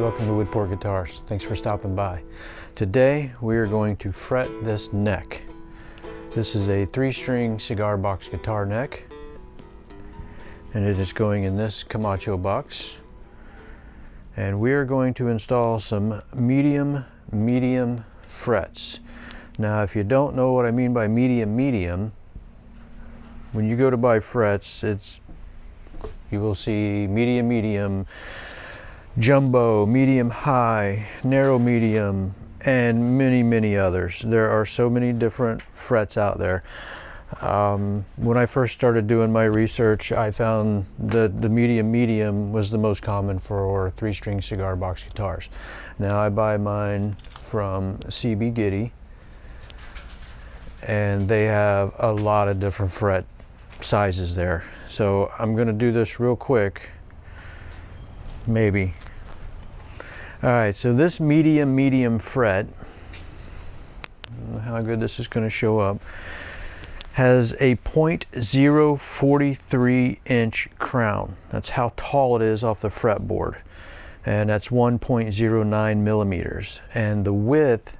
welcome to Woodport Guitars. Thanks for stopping by. Today we are going to fret this neck. This is a 3-string cigar box guitar neck, and it is going in this Camacho box. And we are going to install some medium frets. Now, if you don't know what I mean by medium, when you go to buy frets, you will see medium, jumbo, medium high, narrow medium, and many others. There are so many different frets out there. When I first started doing my research, I found that the medium was the most common for 3-string cigar box guitars. Now I buy mine from cbgitty, and they have a lot of different fret sizes there. So I'm going to do this real quick, maybe. All right, so this medium fret, how good this is going to show up, has a 0.043 inch crown. That's how tall it is off the fretboard, and that's 1.09 millimeters, and the width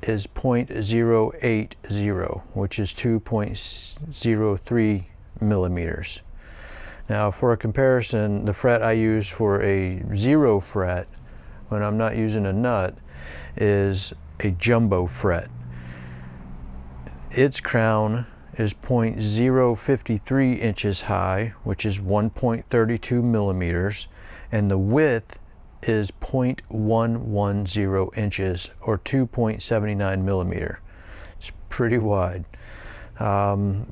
is 0.080, which is 2.03 millimeters. Now, for a comparison, the fret I use for a 0 fret when I'm not using a nut is a jumbo fret. Its crown is 0.053 inches high, which is 1.32 millimeters, and the width is 0.110 inches, or 2.79 millimeter. It's pretty wide.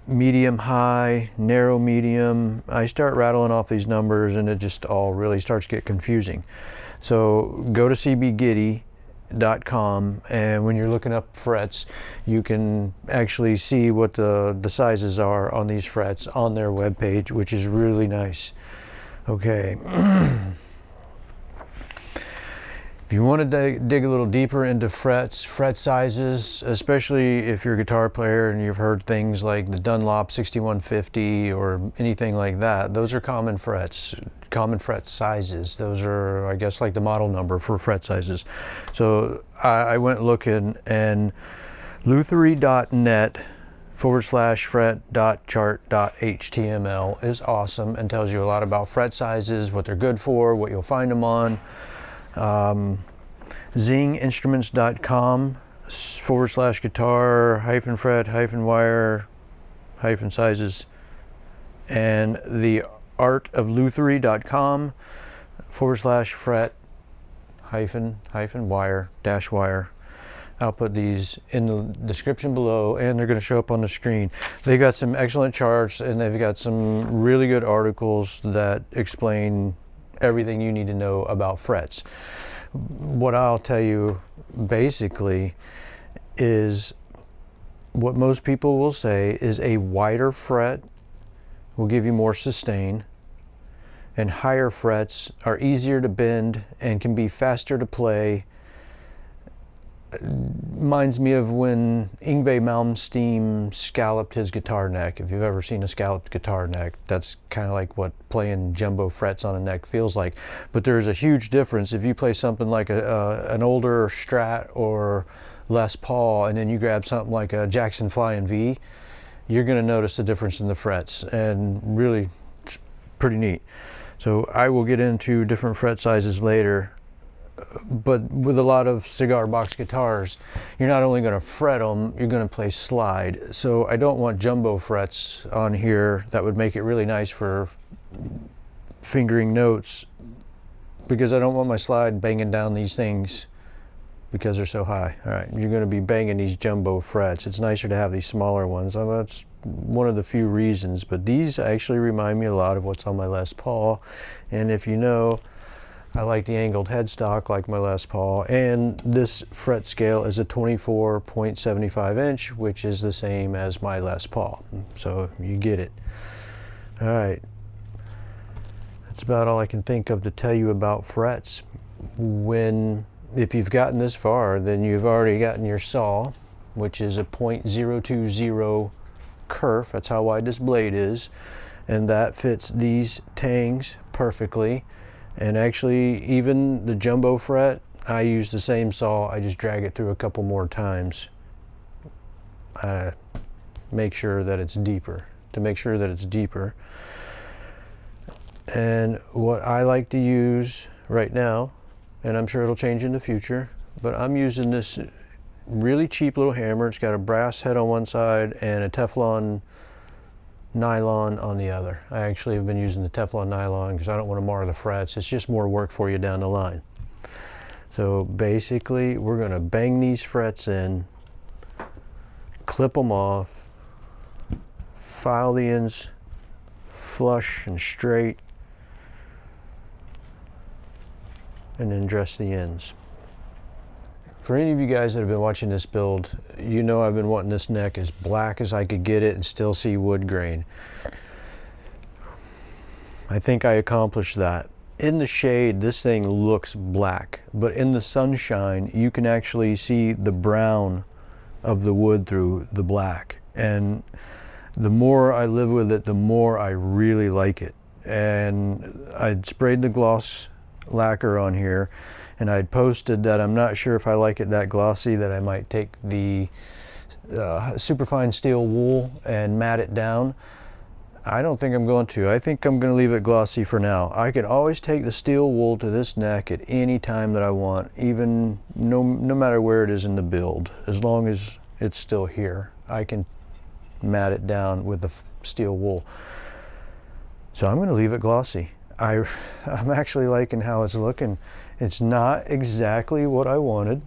Medium high, narrow medium. I start rattling off these numbers and it just all really starts to get confusing. So go to cbgitty.com, and when you're looking up frets, you can actually see what the sizes are on these frets on their webpage, which is really nice. Okay. If you want to dig a little deeper into fret sizes, especially if you're a guitar player and you've heard things like the Dunlop 6150 or anything like that, those are common fret sizes. Those are, I guess, like the model number for fret sizes. So I went looking, and lutherie.net/fret.chart.html is awesome and tells you a lot about fret sizes, what they're good for, what you'll find them on. zinginstruments.com/guitar-fret-wire-sizes, and the artoflutherie.com/fret-wire-wire. I'll put these in the description below, and they're going to show up on the screen. They got some excellent charts, and they've got some really good articles that explain everything you need to know about frets. What I'll tell you basically is what most people will say is a wider fret will give you more sustain, and higher frets are easier to bend and can be faster to play. Reminds me of when Yngwie Malmsteen scalloped his guitar neck. If you've ever seen a scalloped guitar neck, that's kind of like what playing jumbo frets on a neck feels like. But there's a huge difference if you play something like an older Strat or Les Paul, and then you grab something like a Jackson Flying V. You're going to notice the difference in the frets, and really it's pretty neat. So I will get into different fret sizes later. But with a lot of cigar box guitars, you're not only going to fret them, you're going to play slide. So I don't want jumbo frets on here. That would make it really nice for fingering notes, because I don't want my slide banging down these things because they're so high. All right, you're going to be banging these jumbo frets. It's nicer to have these smaller ones. That's one of the few reasons, but these actually remind me a lot of what's on my Les Paul. And if you know, I like the angled headstock like my Les Paul, and this fret scale is a 24.75 inch, which is the same as my Les Paul. So you get it. All right. That's about all I can think of to tell you about frets. If you've gotten this far, then you've already gotten your saw, which is a .020 Kerf. That's how wide this blade is, and that fits these tangs perfectly. And actually, even the jumbo fret, I use the same saw. I just drag it through a couple more times. Make sure that it's deeper. To make sure that it's deeper. And what I like to use right now, and I'm sure it'll change in the future, but I'm using this really cheap little hammer. It's got a brass head on one side and a Teflon nylon on the other. I actually have been using the Teflon nylon because I don't want to mar the frets. It's just more work for you down the line. So basically, we're going to bang these frets in, clip them off, file the ends flush and straight, and then dress the ends. For any of you guys that have been watching this build, you know I've been wanting this neck as black as I could get it and still see wood grain. I think I accomplished that. In the shade, this thing looks black, but in the sunshine, you can actually see the brown of the wood through the black. And the more I live with it, the more I really like it. And I'd sprayed the gloss lacquer on here, and I'd posted that I'm not sure if I like it that glossy, that I might take the superfine steel wool and mat it down. I don't think I'm going to. I think I'm going to leave it glossy for now. I can always take the steel wool to this neck at any time that I want, even no matter where it is in the build. As long as it's still here, I can mat it down with the steel wool. So I'm going to leave it glossy. I'm actually liking how it's looking. It's not exactly what I wanted.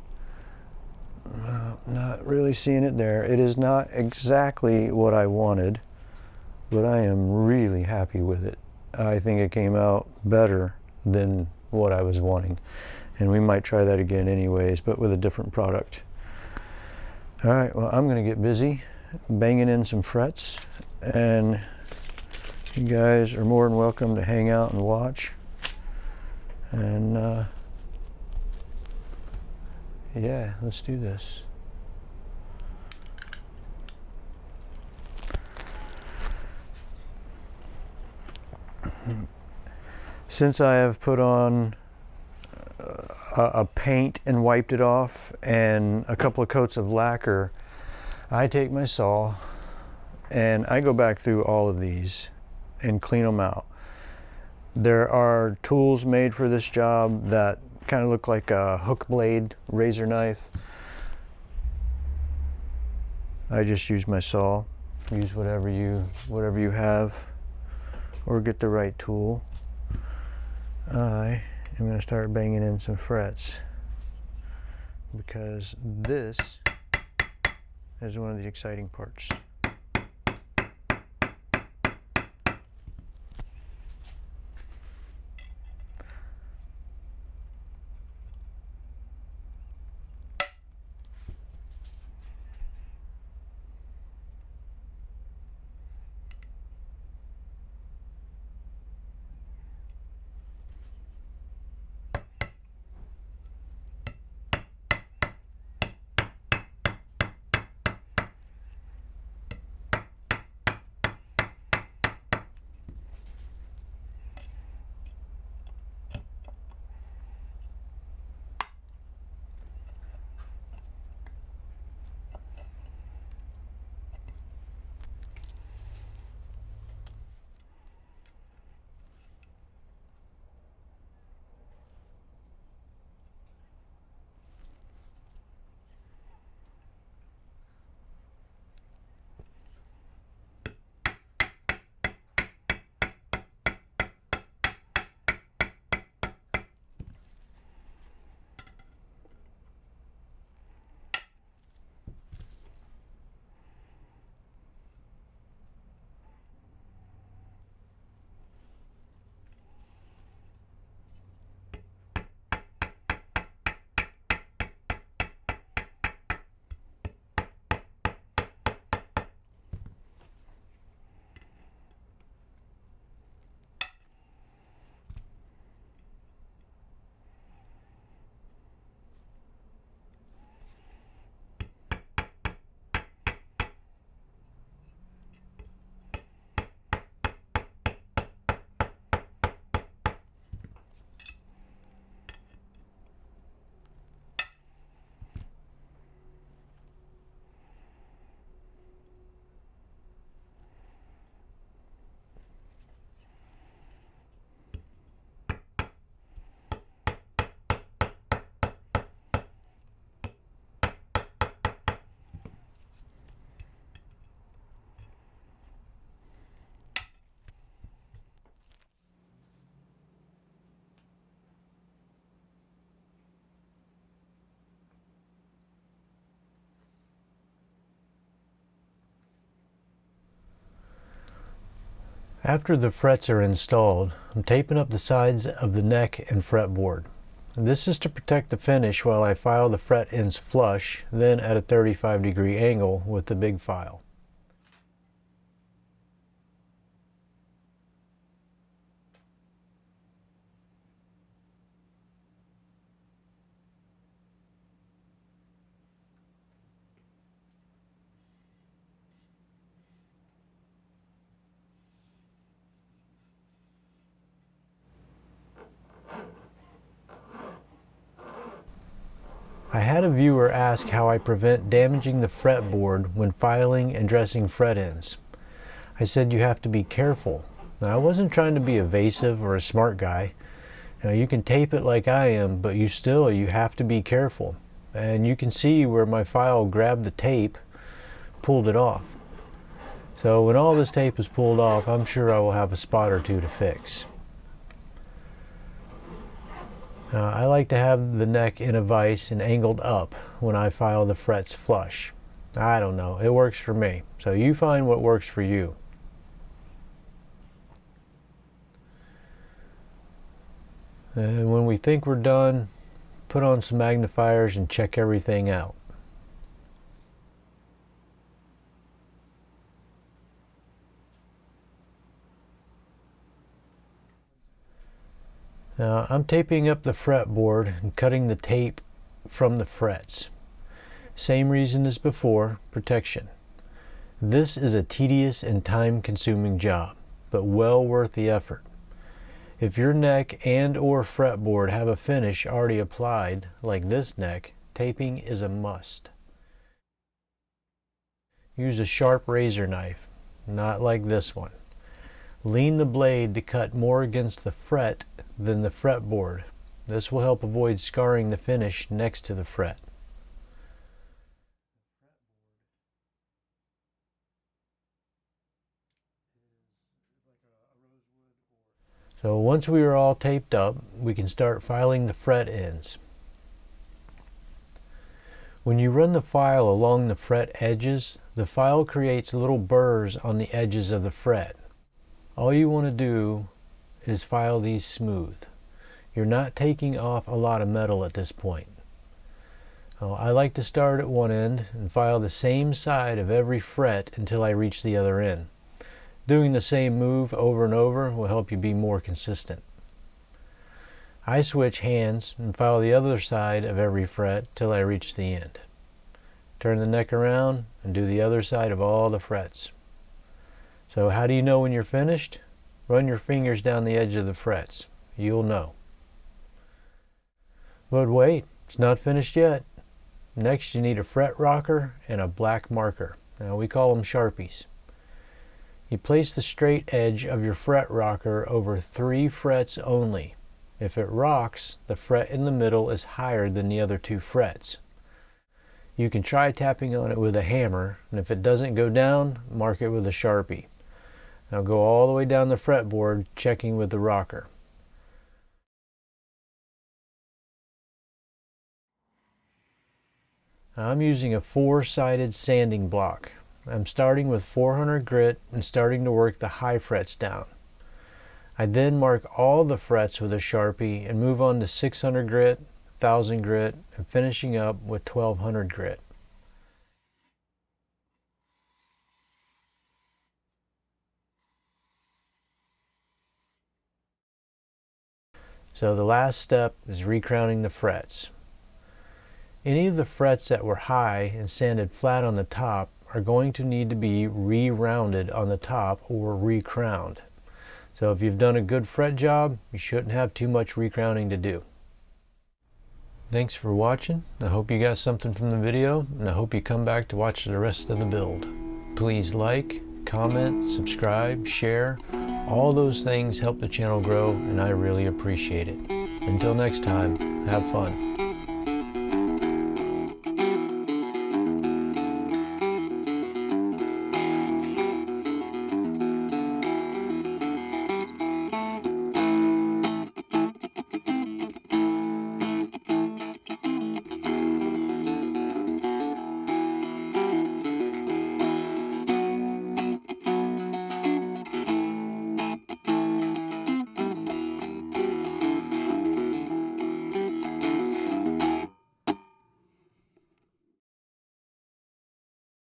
Not really seeing it there. It is not exactly what I wanted, but I am really happy with it. I think it came out better than what I was wanting. And we might try that again anyways, but with a different product. All right, well, I'm going to get busy banging in some frets, and you guys are more than welcome to hang out and watch. And yeah, let's do this. Since I have put on a paint and wiped it off and a couple of coats of lacquer, I take my saw and I go back through all of these and clean them out. There are tools made for this job that kind of look like a hook blade razor knife. I just use my saw. Use whatever you have, or get the right tool. I am going to start banging in some frets, because this is one of the exciting parts. After the frets are installed, I'm taping up the sides of the neck and fretboard. This is to protect the finish while I file the fret ends flush, then at a 35-degree angle with the big file. I had a viewer ask how I prevent damaging the fretboard when filing and dressing fret ends. I said you have to be careful. Now, I wasn't trying to be evasive or a smart guy. Now, you can tape it like I am, but you have to be careful. And you can see where my file grabbed the tape, pulled it off. So when all this tape is pulled off, I'm sure I will have a spot or two to fix. I like to have the neck in a vise and angled up when I file the frets flush. I don't know, it works for me. So you find what works for you. And when we think we're done, put on some magnifiers and check everything out. Now I'm taping up the fretboard and cutting the tape from the frets. Same reason as before, protection. This is a tedious and time-consuming job, but well worth the effort. If your neck and/or fretboard have a finish already applied, like this neck, taping is a must. Use a sharp razor knife, not like this one. Lean the blade to cut more against the fret than the fretboard. This will help avoid scarring the finish next to the fret. So once we are all taped up, we can start filing the fret ends. When you run the file along the fret edges, the file creates little burrs on the edges of the fret. All you want to do is file these smooth. You're not taking off a lot of metal at this point. I like to start at one end and file the same side of every fret until I reach the other end. Doing the same move over and over will help you be more consistent. I switch hands and file the other side of every fret till I reach the end. Turn the neck around and do the other side of all the frets. So how do you know when you're finished? Run your fingers down the edge of the frets. You'll know. But wait, it's not finished yet. Next you need a fret rocker and a black marker. Now we call them Sharpies. You place the straight edge of your fret rocker over 3 frets only. If it rocks, the fret in the middle is higher than the other 2 frets. You can try tapping on it with a hammer, and if it doesn't go down, mark it with a Sharpie. Now go all the way down the fretboard, checking with the rocker. I'm using a 4-sided sanding block. I'm starting with 400 grit and starting to work the high frets down. I then mark all the frets with a Sharpie and move on to 600 grit, 1000 grit, and finishing up with 1200 grit. So the last step is recrowning the frets. Any of the frets that were high and sanded flat on the top are going to need to be re-rounded on the top or recrowned. So if you've done a good fret job, you shouldn't have too much recrowning to do. Thanks for watching. I hope you got something from the video, and I hope you come back to watch the rest of the build. Please like, comment, subscribe, share. All those things help the channel grow, and I really appreciate it. Until next time, have fun.